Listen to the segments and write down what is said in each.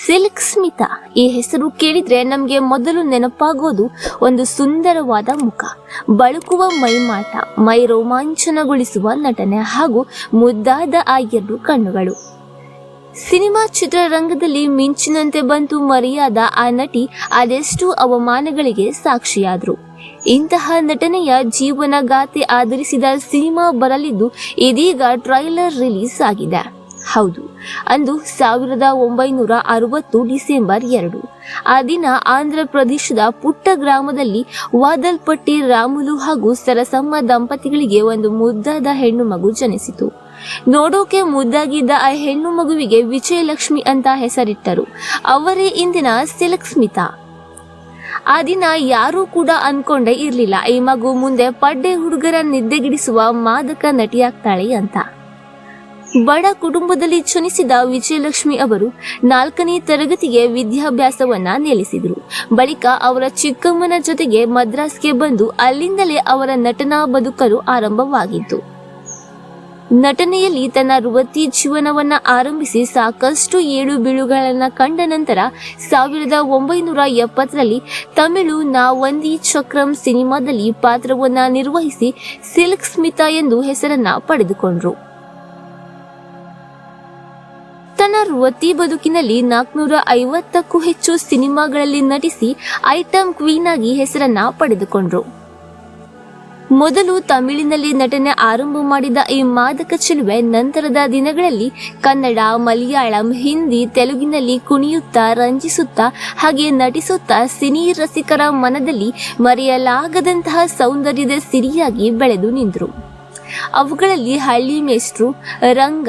Silk Smita ಈ ಹೆಸರು ಕೇಳಿದ್ರೆ ನಮಗೆ ಮೊದಲು ನೆನಪಾಗೋದು ಒಂದು ಸುಂದರವಾದ ಮುಖ, ಬಳುಕುವ ಮೈಮಾಟ, ಮೈ ರೋಮಾಂಚನಗೊಳಿಸುವ ನಟನೆ ಹಾಗೂ ಮುದ್ದಾದ ಆ ಎರಡು ಕಣ್ಣುಗಳು. ಸಿನಿಮಾ ಚಿತ್ರರಂಗದಲ್ಲಿ ಮಿಂಚಿನಂತೆ ಬಂತು ಮರೆಯಾದ ಆ ನಟಿ ಅದೆಷ್ಟು ಅವಮಾನಗಳಿಗೆ ಸಾಕ್ಷಿಯಾದ್ರು. ಇಂತಹ ನಟನೆಯ ಜೀವನಗಾಥೆ ಆಧರಿಸಿದ ಸಿನಿಮಾ ಬರಲಿದ್ದು ಇದೀಗ ಟ್ರೈಲರ್ ರಿಲೀಸ್ ಆಗಿದೆ. ಹೌದು, ಅಂದು 1960 ಡಿಸೆಂಬರ್ 2 ಆ ದಿನ ಆಂಧ್ರ ಪ್ರದೇಶದ ಪುಟ್ಟ ಗ್ರಾಮದಲ್ಲಿ ವಾದಲ್ಪಟ್ಟಿ ರಾಮುಲು ಹಾಗೂ ಸರಸಮ್ಮ ದಂಪತಿಗಳಿಗೆ ಒಂದು ಮುದ್ದಾದ ಹೆಣ್ಣು ಮಗು ಜನಿಸಿತು. ನೋಡೋಕೆ ಮುದ್ದಾಗಿದ್ದ ಆ ಹೆಣ್ಣು ಮಗುವಿಗೆ ವಿಜಯಲಕ್ಷ್ಮಿ ಅಂತ ಹೆಸರಿಟ್ಟರು. ಅವರೇ ಇಂದಿನ ಸಿಲ್ಕ್ ಸ್ಮಿತಾ. ಆ ದಿನ ಯಾರೂ ಕೂಡ ಅನ್ಕೊಂಡೇ ಇರ್ಲಿಲ್ಲ ಈ ಮಗು ಮುಂದೆ ಪಡ್ಡೆ ಹುಡುಗರ ನಿದ್ದೆಗಿಡಿಸುವ ಮಾದಕ ನಟಿಯಾಗ್ತಾಳೆ ಅಂತ. ಬಡ ಕುಟುಂಬದಲ್ಲಿ ಜನಿಸಿದ ವಿಜಯಲಕ್ಷ್ಮಿ ಅವರು 4ನೇ ತರಗತಿಗೆ ವಿದ್ಯಾಭ್ಯಾಸವನ್ನ ನಿಲ್ಲಿಸಿದ್ರು. ಬಳಿಕ ಅವರ ಚಿಕ್ಕಮ್ಮನ ಜೊತೆಗೆ ಮದ್ರಾಸ್ಗೆ ಬಂದು ಅಲ್ಲಿಂದಲೇ ಅವರ ನಟನಾ ಬದುಕಲು ಆರಂಭವಾಗಿತ್ತು. ನಟನೆಯಲ್ಲಿ ತನ್ನ ವೃತ್ತಿ ಜೀವನವನ್ನ ಆರಂಭಿಸಿ ಸಾಕಷ್ಟು ಏಳು ಬೀಳುಗಳನ್ನ ಕಂಡ ನಂತರ 1970ರಲ್ಲಿ ತಮಿಳು ನಾ ವಂದಿ ಚಕ್ರಂ ಸಿನಿಮಾದಲ್ಲಿ ಪಾತ್ರವನ್ನ ನಿರ್ವಹಿಸಿ ಸಿಲ್ಕ್ ಸ್ಮಿತಾ ಎಂದು ಹೆಸರನ್ನ ಪಡೆದುಕೊಂಡ್ರು. ತನ್ನ ವೃತ್ತಿ ಬದುಕಿನಲ್ಲಿ 450ಕ್ಕೂ ಹೆಚ್ಚು ಸಿನಿಮಾಗಳಲ್ಲಿ ನಟಿಸಿ ಐಟಂ ಕ್ವೀನ್ ಆಗಿ ಹೆಸರನ್ನ ಪಡೆದುಕೊಂಡ್ರು. ಮೊದಲು ತಮಿಳಿನಲ್ಲಿ ನಟನೆ ಆರಂಭ ಮಾಡಿದ ಈ ಮಾದಕ ಚೆಲುವೆ ನಂತರದ ದಿನಗಳಲ್ಲಿ ಕನ್ನಡ, ಮಲಯಾಳಂ, ಹಿಂದಿ, ತೆಲುಗಿನಲ್ಲಿ ಕುಣಿಯುತ್ತಾ, ರಂಜಿಸುತ್ತಾ ಹಾಗೆ ನಟಿಸುತ್ತಾ ಸಿನಿ ರಸಿಕರ ಮನದಲ್ಲಿ ಮರೆಯಲಾಗದಂತಹ ಸೌಂದರ್ಯದ ಸಿರಿಯಾಗಿ ಬೆಳೆದು ನಿಂತರು. ಅವುಗಳಲ್ಲಿ ಹಳ್ಳಿ ಮೇಷ್ಟ್ರು, ರಂಗ,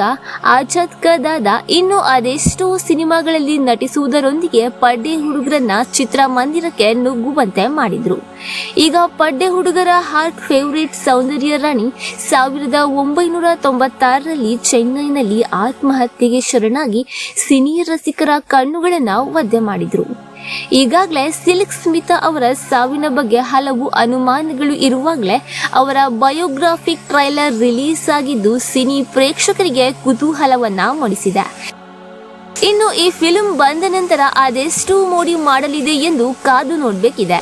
ಆಜಾದ್ ಕಾ ದಾದಾ, ಇನ್ನು ಅದೆಷ್ಟೋ ಸಿನಿಮಾಗಳಲ್ಲಿ ನಟಿಸುವುದರೊಂದಿಗೆ ಪಡ್ಡೆ ಹುಡುಗರನ್ನ ಚಿತ್ರಮಂದಿರಕ್ಕೆ ನುಗ್ಗುವಂತೆ ಮಾಡಿದ್ರು. ಈಗ ಪಡ್ಡೆ ಹುಡುಗರ ಹಾರ್ಟ್ ಫೇವರೇಟ್ ಸೌಂದರ್ಯ ರಾಣಿ 1996ರಲ್ಲಿ ಚೆನ್ನೈನಲ್ಲಿ ಆತ್ಮಹತ್ಯೆಗೆ ಶರಣಾಗಿ ಸಿನಿ ರಸಿಕರ ಕಣ್ಣುಗಳನ್ನ ಒದ್ದೆ ಮಾಡಿದ್ರು. ಈಗಾಗಲೇ ಸಿಲ್ಕ್ ಸ್ಮಿತಾ ಅವರ ಸಾವಿನ ಬಗ್ಗೆ ಹಲವು ಅನುಮಾನಗಳು ಇರುವಾಗಲೇ ಅವರ ಬಯೋಗ್ರಾಫಿಕ್ ಟ್ರೈಲರ್ ರಿಲೀಸ್ ಆಗಿದ್ದು ಸಿನಿ ಪ್ರೇಕ್ಷಕರಿಗೆ ಕುತೂಹಲವನ್ನ ಮೂಡಿಸಿದೆ. ಇನ್ನು ಈ ಫಿಲ್ಮ್ ಬಂದ ನಂತರ ಅದೆಷ್ಟು ಮೋಡಿ ಮಾಡಲಿದೆ ಎಂದು ಕಾದು ನೋಡಬೇಕಿದೆ.